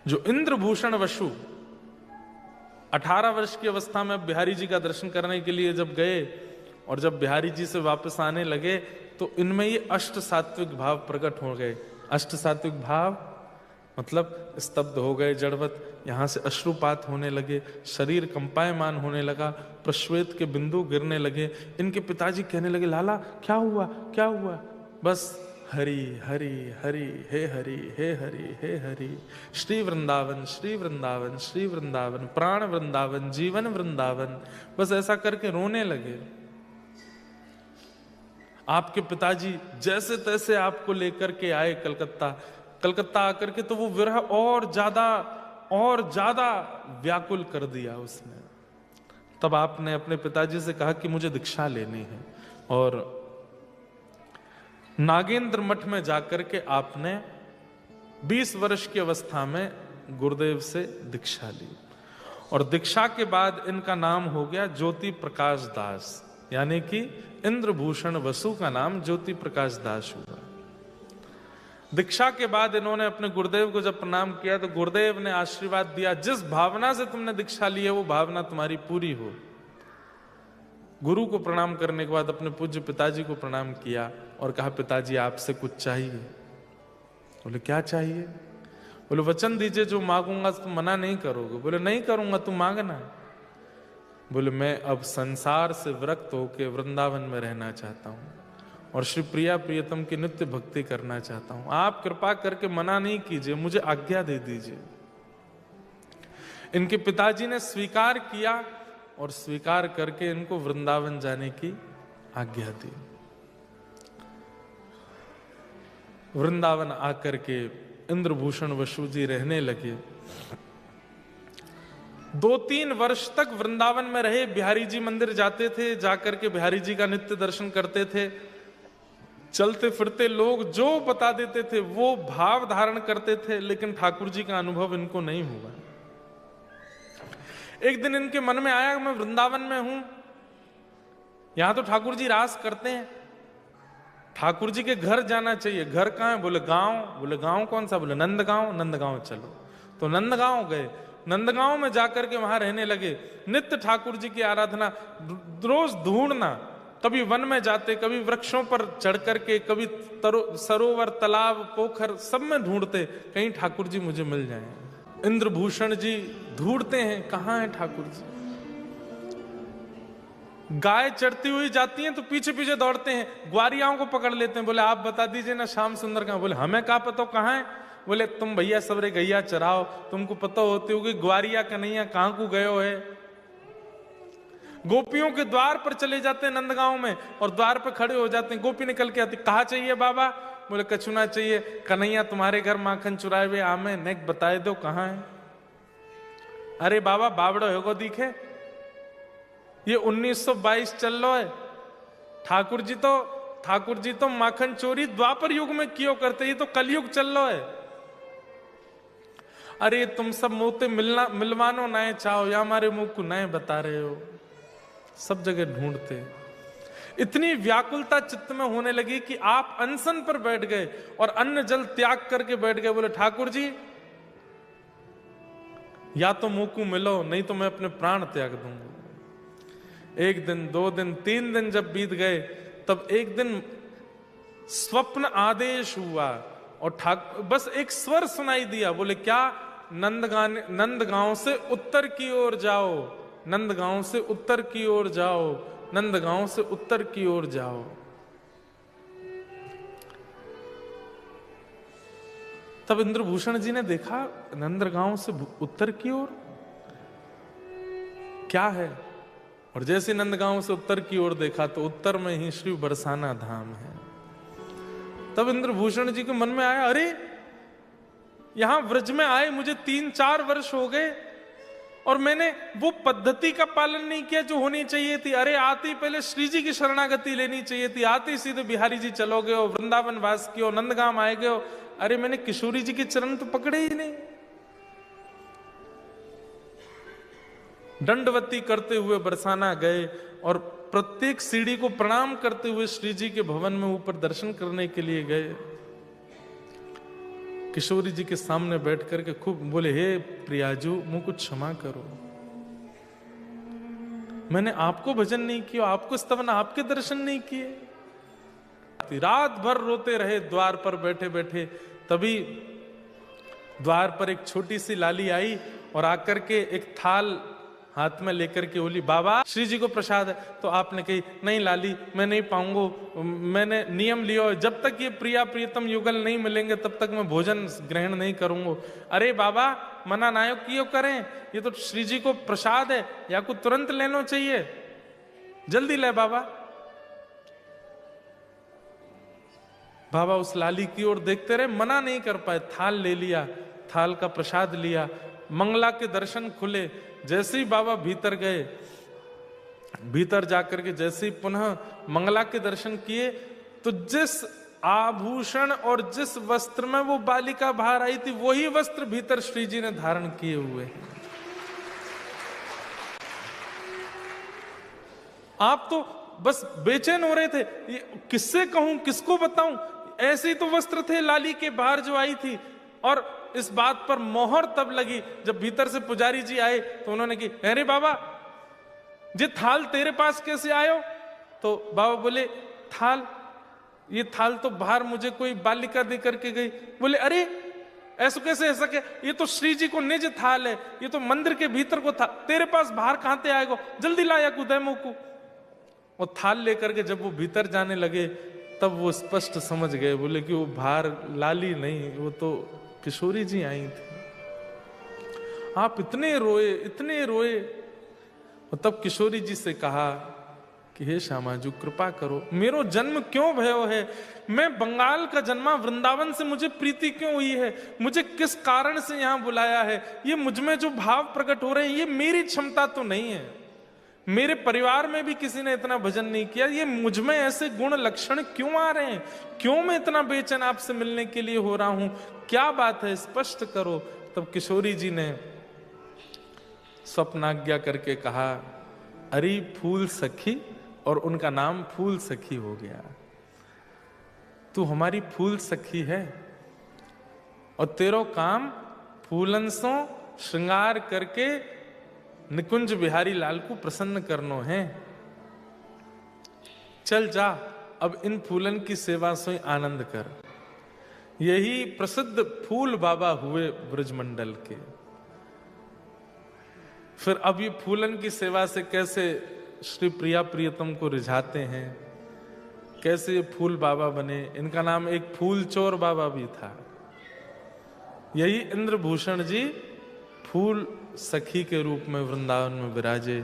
जो इंद्रभूषण वसु 18 वर्ष की अवस्था में बिहारी जी का दर्शन करने के लिए जब गए और जब बिहारी जी से वापस आने लगे तो इनमें ये अष्ट सात्विक भाव प्रकट हो गए। अष्ट सात्विक भाव मतलब स्तब्ध हो गए जड़वत, यहां से अश्रुपात होने लगे, शरीर कंपायमान होने लगा, प्रश्वेत के बिंदु गिरने लगे। इनके पिताजी कहने लगे, लाला क्या हुआ क्या हुआ? बस हरि हरि हरि हे हरि हे हरि हे हरि, श्री वृंदावन श्री वृंदावन श्री वृंदावन, प्राण वृंदावन जीवन वृंदावन, बस ऐसा करके रोने लगे। आपके पिताजी जैसे तैसे आपको लेकर के आए कलकत्ता आकर के, तो वो विरह और ज्यादा व्याकुल कर दिया उसने। तब आपने अपने पिताजी से कहा कि मुझे दीक्षा लेनी है, और नागेंद्र मठ में जाकर के आपने 20 वर्ष की अवस्था में गुरुदेव से दीक्षा ली, और दीक्षा के बाद इनका नाम हो गया ज्योति प्रकाश दास, यानी कि इंद्रभूषण वसु का नाम ज्योति प्रकाश दास हुआ। दीक्षा के बाद इन्होंने अपने गुरुदेव को जब प्रणाम किया तो गुरुदेव ने आशीर्वाद दिया, जिस भावना से तुमने दीक्षा ली है वो भावना तुम्हारी पूरी हो। गुरु को प्रणाम करने के बाद अपने पूज्य पिताजी को प्रणाम किया और कहा, पिताजी आपसे कुछ चाहिए? बोले क्या चाहिए? बोले वचन दीजिए जो मांगूंगा तुम मना नहीं करोगे। बोले नहीं करूंगा, तुम मांगना। बोले मैं अब संसार से विरक्त होकर वृंदावन में रहना चाहता हूं और श्री प्रिया प्रियतम की नित्य भक्ति करना चाहता हूं, आप कृपा करके मना नहीं कीजिए, मुझे आज्ञा दे दीजिए। इनके पिताजी ने स्वीकार किया और स्वीकार करके इनको वृंदावन जाने की आज्ञा दी। वृंदावन आकर के इंद्रभूषण वसु जी रहने लगे। 2-3 वर्ष तक वृंदावन में रहे। बिहारी जी मंदिर जाते थे, जाकर के बिहारी जी का नित्य दर्शन करते थे। चलते फिरते लोग जो बता देते थे वो भाव धारण करते थे, लेकिन ठाकुर जी का अनुभव इनको नहीं हुआ। एक दिन इनके मन में आया, मैं वृंदावन में हूं, यहां तो ठाकुर जी रास करते हैं, ठाकुर जी के घर जाना चाहिए। घर कहां है? बोले गांव। बोले गांव कौन सा? बोले नंदगांव। नंदगांव चलो। तो नंदगांव गए। नंदगांव में जाकर के वहां रहने लगे। नित्य ठाकुर जी की आराधना, रोज ढूंढना, कभी वन में जाते, कभी वृक्षों पर चढ़ करके, कभी सरोवर तालाब पोखर सब में ढूंढते, कहीं ठाकुर जी मुझे मिल जाएं। इंद्रभूषण जी ढूंढते हैं कहां है ठाकुर जी। गाय चढ़ती हुई जाती हैं तो पीछे पीछे दौड़ते हैं, ग्वारियाओं को पकड़ लेते हैं। बोले आप बता दीजिए ना श्याम सुंदर कहां? बोले हमें क्या पता कहां है। बोले तुम भैया सबरे गैया चराओ, तुमको पता होती होगी ग्वारिया कन्हैया कहां को गयो है। गोपियों के द्वार पर चले जाते हैं नंदगांव में, और द्वार पर खड़े हो जाते हैं। गोपी निकल के आती, कहा चाहिए बाबा? बोले कछुना चाहिए। कन्हैया तुम्हारे घर माखन चुराए हुए आमे, नेक बताए दो कहां है। अरे बाबा बावड़ो होगो दिखे, ये 1922 चल लो है। ठाकुर जी तो माखन चोरी द्वापर युग में क्यों करते, ये तो कलयुग चल लो है। अरे तुम सब मोते मिलवानो नए चाहो, या हमारे मुंह को नए बता रहे हो। सब जगह ढूंढते। इतनी व्याकुलता चित्त में होने लगी कि आप अनशन पर बैठ गए और अन्न जल त्याग करके बैठ गए। बोले ठाकुर जी या तो मुंह को मिलो, नहीं तो मैं अपने प्राण त्याग दूंगा। 1 दिन 2 दिन 3 दिन जब बीत गए, तब एक दिन स्वप्न आदेश हुआ और ठाकुर बस एक स्वर सुनाई दिया। बोले क्या? नंदगांव से उत्तर की ओर जाओ, नंदगांव से उत्तर की ओर जाओ, नंदगांव से उत्तर की ओर जाओ। तब इंद्रभूषण जी ने देखा नंदगांव से उत्तर की ओर क्या है, और जैसे नंदगांव से उत्तर की ओर देखा तो उत्तर में ही श्री बरसाना धाम है। तब इंद्रभूषण जी के मन में आया, अरे यहां व्रज में आए मुझे 3-4 वर्ष हो गए और मैंने वो पद्धति का पालन नहीं किया जो होनी चाहिए थी। अरे आते ही पहले श्री जी की शरणागति लेनी चाहिए थी, आते ही सीधे बिहारी जी चलो गए हो, वृंदावन वास कियो, नंदगांव आए गए हो। अरे मैंने किशोरी जी के चरण तो पकड़े ही नहीं। दंडवती करते हुए बरसाना गए और प्रत्येक सीढ़ी को प्रणाम करते हुए श्री जी के भवन में ऊपर दर्शन करने के लिए गए। किशोरी जी के सामने बैठ करके खूब बोले, हे प्रियाजू मुझको क्षमा करो, मैंने आपको भजन नहीं किया, आपको स्तवन, आपके दर्शन नहीं किए। रात भर रोते रहे द्वार पर बैठे बैठे। तभी द्वार पर एक छोटी सी लाली आई और आकर के एक थाल हाथ में लेकर के बोली, बाबा श्री जी को प्रसाद है। तो आपने कही, नहीं लाली मैं नहीं पाऊंगा, मैंने नियम लिया, जब तक ये प्रिया प्रियतम युगल नहीं मिलेंगे तब तक मैं भोजन ग्रहण नहीं करूंगा। अरे बाबा मना नायक क्यों करें, ये तो श्री जी को प्रसाद है, या को तुरंत लेना चाहिए, जल्दी ले बाबा। बाबा उस लाली की ओर देखते रहे, मना नहीं कर पाए, थाल ले लिया, थाल का प्रसाद लिया, मंगला के दर्शन खुले। जैसे ही बाबा भीतर गए, भीतर जाकर के जैसे ही पुनः मंगला के दर्शन किए, तो जिस आभूषण और जिस वस्त्र में वो बालिका बाहर आई थी, वही वस्त्र भीतर श्री जी ने धारण किए हुए हैं। आप तो बस बेचैन हो रहे थे, ये किससे कहूं, किसको बताऊं, ऐसे ही तो वस्त्र थे लाली के बाहर जो आई थी। और इस बात पर मोहर तब लगी जब भीतर से पुजारी जी आए, तो उन्होंने की, अरे बाबा ये थाल तेरे पास कैसे आयो? तो बाबा बोले, थाल, ये थाल तो बाहर मुझे कोई बालिका दे करके गई। बोले, अरे ऐसा कैसे, ऐसा क्या, ये तो श्री जी को निज थाल है, ये तो मंदिर के भीतर को था, तेरे पास बाहर कहां से आएगा, जल्दी लाया कुदैमो को। और थाल लेकर के जब वो भीतर जाने लगे, तब वो स्पष्ट समझ गए, बोले कि वो बाहर लाली नहीं, वो तो किशोरी जी आई थी। आप इतने रोए, इतने रोए। और तब किशोरी जी से कहा कि हे श्यामाजू कृपा करो, मेरो जन्म क्यों भयो है, मैं बंगाल का जन्मा, वृंदावन से मुझे प्रीति क्यों हुई है, मुझे किस कारण से यहाँ बुलाया है, ये मुझ में जो भाव प्रकट हो रहे हैं ये मेरी क्षमता तो नहीं है, मेरे परिवार में भी किसी ने इतना भजन नहीं किया, ये मुझ में ऐसे गुण लक्षण क्यों आ रहे हैं, क्यों मैं इतना बेचैन आपसे मिलने के लिए हो रहा हूं, क्या बात है, स्पष्ट करो। तब किशोरी जी ने स्वप्नाज्ञा करके कहा, अरे फूल सखी, और उनका नाम फूल सखी हो गया। तू हमारी फूल सखी है और तेरो काम फूलन सो श्रृंगार करके निकुंज बिहारी लाल को प्रसन्न करनो है। चल जा, अब इन फूलन की सेवा से आनंद कर। यही प्रसिद्ध फूल बाबा हुए ब्रजमंडल के। फिर अब ये फूलन की सेवा से कैसे श्री प्रिया प्रियतम को रिझाते हैं, कैसे ये फूल बाबा बने। इनका नाम एक फूल चोर बाबा भी था। यही इंद्रभूषण जी फूल सखी के रूप में वृंदावन में विराजे।